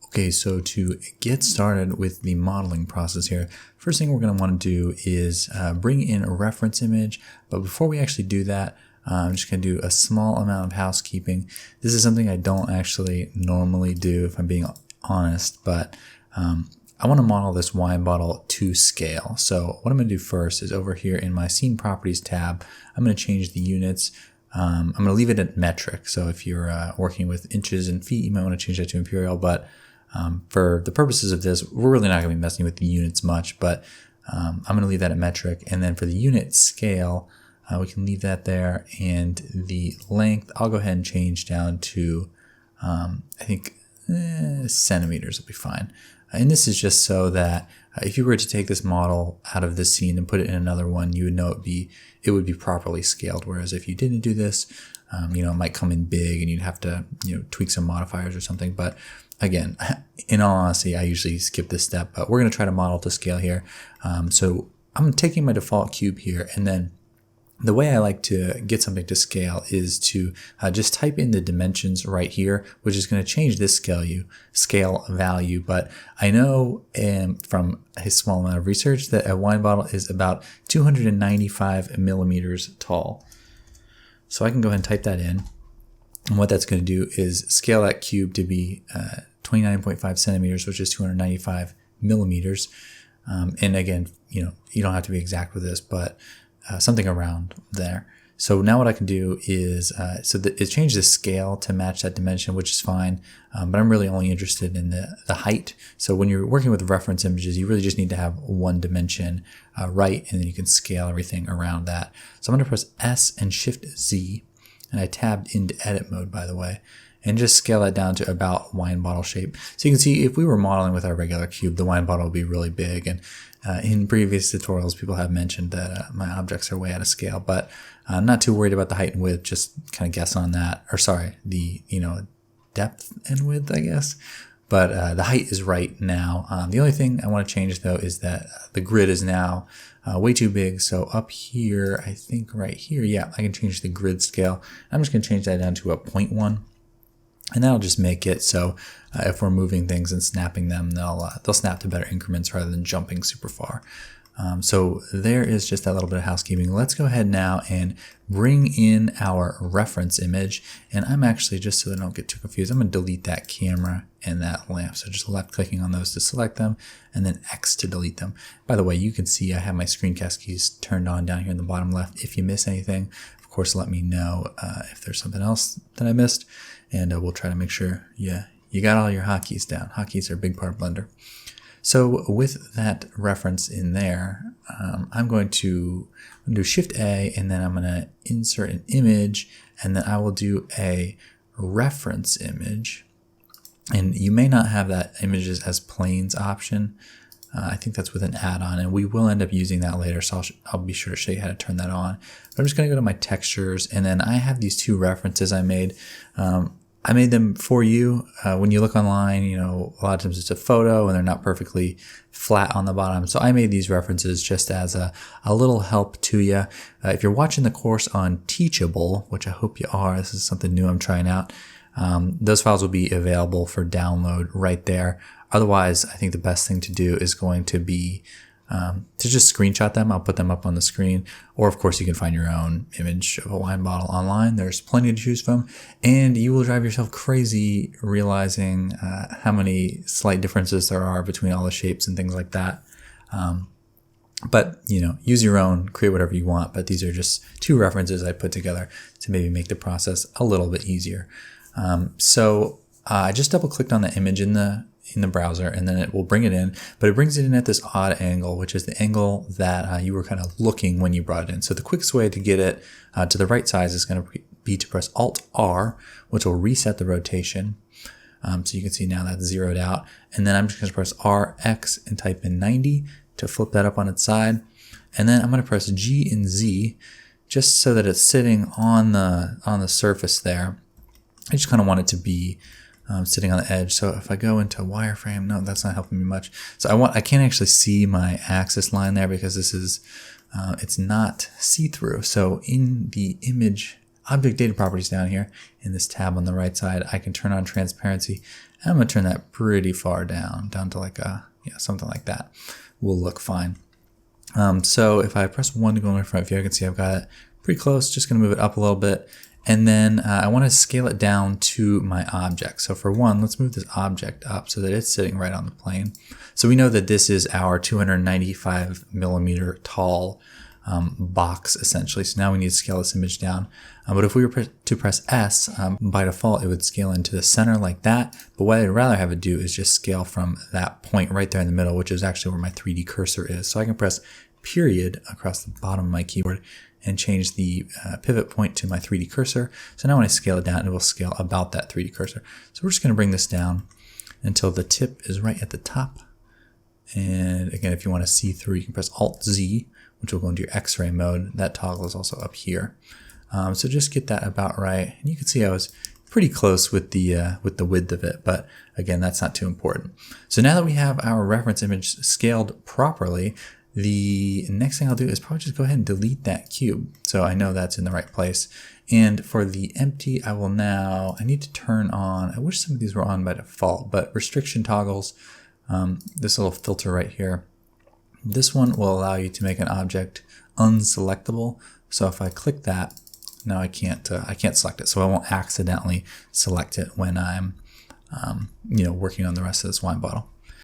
Okay, so to get started with the modeling process here, first thing we're going to want to do is bring in a reference image. But before we actually do that, I'm just going to do a small amount of housekeeping. This is something I don't actually normally do, if I'm being honest, but I want to model this wine bottle to scale. So what I'm going to do first is over here in my Scene Properties tab, I'm going to change the units. I'm going to leave it at metric. So if you're working with inches and feet, you might want to change that to imperial, but for the purposes of this, we're really not going to be messing with the units much, but I'm going to leave that at metric. And then for the unit scale, we can leave that there. And the length, I'll go ahead and change down to, I think centimeters will be fine. And this is just so that if you were to take this model out of this scene and put it in another one, you would know it would be properly scaled. Whereas if you didn't do this, it might come in big and you'd have to, tweak some modifiers or something. But again, in all honesty, I usually skip this step, but we're going to try to model to scale here. So I'm taking my default cube here, and then the way I like to get something to scale is to just type in the dimensions right here, which is going to change this scale value. But I know from a small amount of research that a wine bottle is about 295 millimeters tall. So I can go ahead and type that in. And what that's going to do is scale that cube to be 29.5 centimeters, which is 295 millimeters. And again, you don't have to be exact with this, but something around there. So now what I can do is, it changed the scale to match that dimension, which is fine. But I'm really only interested in the height. So when you're working with reference images, you really just need to have one dimension right, and then you can scale everything around that. So I'm going to press S and Shift Z. And I tabbed into edit mode, by the way, and just scale that down to about wine bottle shape. So you can see if we were modeling with our regular cube, the wine bottle would be really big. And in previous tutorials, people have mentioned that my objects are way out of scale, but I'm not too worried about the height and width, just kind of guess on that. Or sorry, the depth and width, I guess. But the height is right now. The only thing I want to change, though, is that the grid is now way too big. So up here, I think right here, yeah, I can change the grid scale. I'm just going to change that down to a 0.1. And that'll just make it so if we're moving things and snapping them, they'll snap to better increments rather than jumping super far. So there is just that little bit of housekeeping. Let's go ahead now and bring in our reference image. And I'm actually, just so that I don't get too confused, I'm going to delete that camera and that lamp. So just left clicking on those to select them, and then X to delete them. By the way, you can see I have my screencast keys turned on down here in the bottom left. If you miss anything, of course, let me know if there's something else that I missed, and we'll try to make sure you got all your hotkeys down. Hotkeys are a big part of Blender. So with that reference in there, I'm going to do Shift A, and then I'm going to insert an image, and then I will do a reference image. And you may not have that images as planes option. I think that's with an add-on, and we will end up using that later, so I'll be sure to show you how to turn that on. But I'm just going to go to my textures, and then I have these two references I made. I made them for you. When you look online, a lot of times it's a photo and they're not perfectly flat on the bottom. So I made these references just as a little help to you. If you're watching the course on Teachable, which I hope you are, this is something new I'm trying out, those files will be available for download right there. Otherwise, I think the best thing to do is going to be to just screenshot them. I'll put them up on the screen. Or, of course, you can find your own image of a wine bottle online. There's plenty to choose from. And you will drive yourself crazy realizing how many slight differences there are between all the shapes and things like that. But, use your own, create whatever you want. But these are just two references I put together to maybe make the process a little bit easier. So I just double clicked on the image in the browser, and then it will bring it in, but it brings it in at this odd angle, which is the angle that you were kind of looking when you brought it in. So the quickest way to get it to the right size is going to be to press Alt-R, which will reset the rotation. So you can see now that's zeroed out. And then I'm just going to press RX and type in 90 to flip that up on its side. And then I'm going to press G and Z just so that it's sitting on the surface there. I just kind of want it to be sitting on the edge. So if I go into wireframe, no, that's not helping me much. So I can't actually see my axis line there because this is, it's not see-through. So in the image object data properties down here in this tab on the right side, I can turn on transparency, And I'm going to turn that pretty far down to like something like that will look fine. So if I press 1 to go in my front view, I can see I've got it pretty close. Just going to move it up a little bit. And then I want to scale it down to my object. So for one, let's move this object up so that it's sitting right on the plane. So we know that this is our 295 millimeter tall box essentially. So now we need to scale this image down. But if we were to press S, by default, it would scale into the center like that. But what I'd rather have it do is just scale from that point right there in the middle, which is actually where my 3D cursor is. So I can press period across the bottom of my keyboard and change the pivot point to my 3D cursor. So now when I scale it down, it will scale about that 3D cursor. So we're just going to bring this down until the tip is right at the top. And again, if you want to see through, you can press Alt-Z, which will go into your X-ray mode. That toggle is also up here. So just get that about right. And you can see I was pretty close with the width of it, but again, that's not too important. So now that we have our reference image scaled properly, the next thing I'll do is probably just go ahead and delete that cube. So I know that's in the right place. And for the empty, I need to turn on, I wish some of these were on by default, but restriction toggles, this little filter right here, this one will allow you to make an object unselectable. So if I click that, now I can't select it. So I won't accidentally select it when I'm, working on the rest of this wine bottle.